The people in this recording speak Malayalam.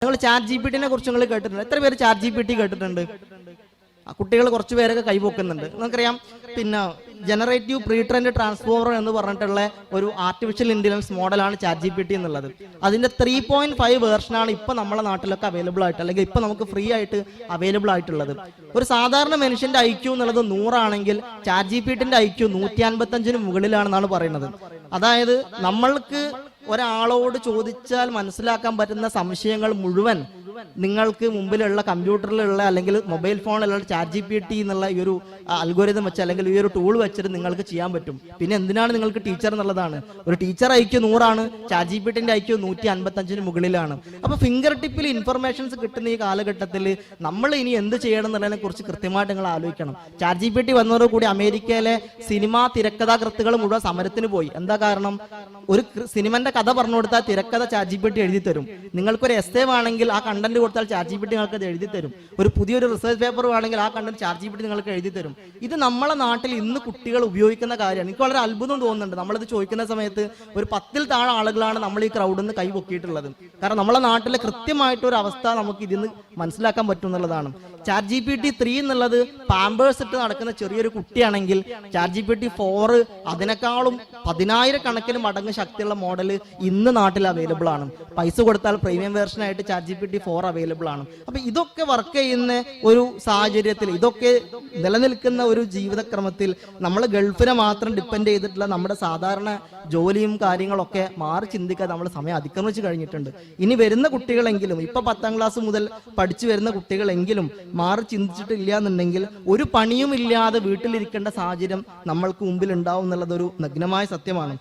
നിങ്ങൾ ചാറ്റ് ജി പി ടിനെ കുറിച്ച് നിങ്ങൾ കേട്ടിട്ടുണ്ട്? എത്ര പേര് ചാറ്റ് ജി പി ടി കേട്ടിട്ടുണ്ട്? കുട്ടികൾ കുറച്ച് പേരൊക്കെ കൈപോക്കുന്നുണ്ട്. നമുക്കറിയാം, പിന്നെ ജനറേറ്റീവ് പ്രീ ട്രെയിൻഡ് ട്രാൻസ്ഫോമർ എന്ന് പറഞ്ഞിട്ടുള്ള ഒരു ആർട്ടിഫിഷ്യൽ ഇന്റലിജൻസ് മോഡലാണ് ചാറ്റ് ജി പി ടി എന്നുള്ളത്. അതിന്റെ 3.5 വേർഷനാണ് ഇപ്പൊ നമ്മളെ നാട്ടിലൊക്കെ അവൈലബിൾ ആയിട്ട്, അല്ലെങ്കിൽ ഇപ്പൊ നമുക്ക് ഫ്രീ ആയിട്ട് അവൈലബിൾ ആയിട്ടുള്ളത്. ഒരു സാധാരണ മനുഷ്യന്റെ ഐക്യു എന്നുള്ളത് 100 ആണെങ്കിൽ ചാറ്റ് ജി പി ടിന്റെ ഐക്യു 155 മുകളിലാണെന്നാണ് പറയുന്നത്. അതായത് നമ്മൾക്ക് ഒരാളോട് ചോദിച്ചാൽ മനസ്സിലാക്കാൻ പറ്റുന്ന സംശയങ്ങൾ മുഴുവൻ നിങ്ങൾക്ക് മുമ്പിലുള്ള കമ്പ്യൂട്ടറിലുള്ള അല്ലെങ്കിൽ മൊബൈൽ ഫോണിലുള്ള ചാറ്റ് ജി പി ടി എന്നുള്ള ഈ ഒരു അൽഗോരിതം വെച്ച് അല്ലെങ്കിൽ ഈ ഒരു ടൂൾ വെച്ചിട്ട് നിങ്ങൾക്ക് ചെയ്യാൻ പറ്റും. പിന്നെ എന്തിനാണ് നിങ്ങൾക്ക് ടീച്ചർ എന്നുള്ളതാണ്. ഒരു ടീച്ചർ ഐക്യു 100 ആണ്, ചാറ്റ് ജി പി ടിന്റെ ഐക്യു 155 മുകളിലാണ്. അപ്പൊ ഫിംഗർ ടിപ്പിൽ ഇൻഫർമേഷൻസ് കിട്ടുന്ന ഈ കാലഘട്ടത്തിൽ നമ്മൾ ഇനി എന്ത് ചെയ്യണം എന്നുള്ളതിനെ കുറിച്ച് കൃത്യമായിട്ട് നിങ്ങൾ ആലോചിക്കണം. ചാറ്റ് ജി പി ടി വന്നതോടുകൂടി അമേരിക്കയിലെ സിനിമാ തിരക്കഥാകൃത്തുകൾ മുഴുവൻ സമരത്തിന് പോയി. എന്താ കാരണം? ഒരു സിനിമന്റെ കഥ പറഞ്ഞു കൊടുത്താൽ തിരക്കഥ ചാറ്റ് ജി പി ടി എഴുതി തരും. നിങ്ങൾക്കൊരു എസ്സേ വേണമെങ്കിൽ ആ കണ്ടന്റ് കൊടുത്താൽ ചാറ്റ് ജി പി ടി നിങ്ങൾക്ക് അത് എഴുതി തരും. ഒരു പുതിയൊരു റിസർച്ച് പേപ്പർ വേണമെങ്കിൽ ആ content chat G P T നിങ്ങൾക്ക് എഴുതി തരും. ഇത് നമ്മളെ നാട്ടിൽ ഇന്ന് കുട്ടികൾ ഉപയോഗിക്കുന്ന കാര്യമാണ്. എനിക്ക് വളരെ അത്ഭുതം തോന്നുന്നുണ്ട്. നമ്മളിത് ചോദിക്കുന്ന സമയത്ത് ഒരു 10-ൽ താഴെ ആളുകളാണ് നമ്മൾ ഈ ക്രൗഡിൽ നിന്ന് കൈ പൊക്കിയിട്ടുള്ളത്. കാരണം നമ്മളെ നാട്ടിലെ കൃത്യമായിട്ടൊരു അവസ്ഥ നമുക്ക് ഇതിന്ന് മനസ്സിലാക്കാൻ പറ്റും എന്നുള്ളതാണ്. ചാറ്റ് ജി പി ടി 3 എന്നുള്ളത് പാമ്പേഴ്സ് ഇട്ട് നടക്കുന്ന ചെറിയൊരു കുട്ടിയാണെങ്കിൽ ചാറ്റ് ജി പി ടി 4 അതിനേക്കാളും 10,000 മടങ്ങ് ശക്തിയുള്ള മോഡൽ ഇന്ന് നാട്ടിൽ അവൈലബിൾ ആണ്. പൈസ കൊടുത്താൽ പ്രീമിയം വേർഷൻ ആയിട്ട് chat G P T 4 available ആണ്. അപ്പൊ ഇതൊക്കെ വർക്ക് ചെയ്യുന്ന ഒരു സാഹചര്യത്തിൽ, ഇതൊക്കെ നിലനിൽക്കുന്ന ഒരു ജീവിതക്രമത്തിൽ നമ്മൾ ഗൾഫിനെ മാത്രം ഡിപ്പെൻഡ് ചെയ്തിട്ടുള്ള നമ്മുടെ സാധാരണ ജോലിയും കാര്യങ്ങളൊക്കെ മാറി ചിന്തിക്കാൻ നമ്മൾ സമയം അതിക്രമിച്ച് കഴിഞ്ഞിട്ടുണ്ട്. ഇനി വരുന്ന കുട്ടികളെങ്കിലും, ഇപ്പൊ 10ാം ക്ലാസ് മുതൽ പഠിച്ചു വരുന്ന കുട്ടികളെങ്കിലും മാറി ചിന്തിച്ചിട്ടില്ല എന്നുണ്ടെങ്കിൽ ഒരു പണിയും ഇല്ലാതെ വീട്ടിലിരിക്കേണ്ട സാഹചര്യം നമ്മൾക്ക് മുമ്പിൽ ഉണ്ടാവും എന്നുള്ളത് ഒരു നഗ്നമായ സത്യമാണ്.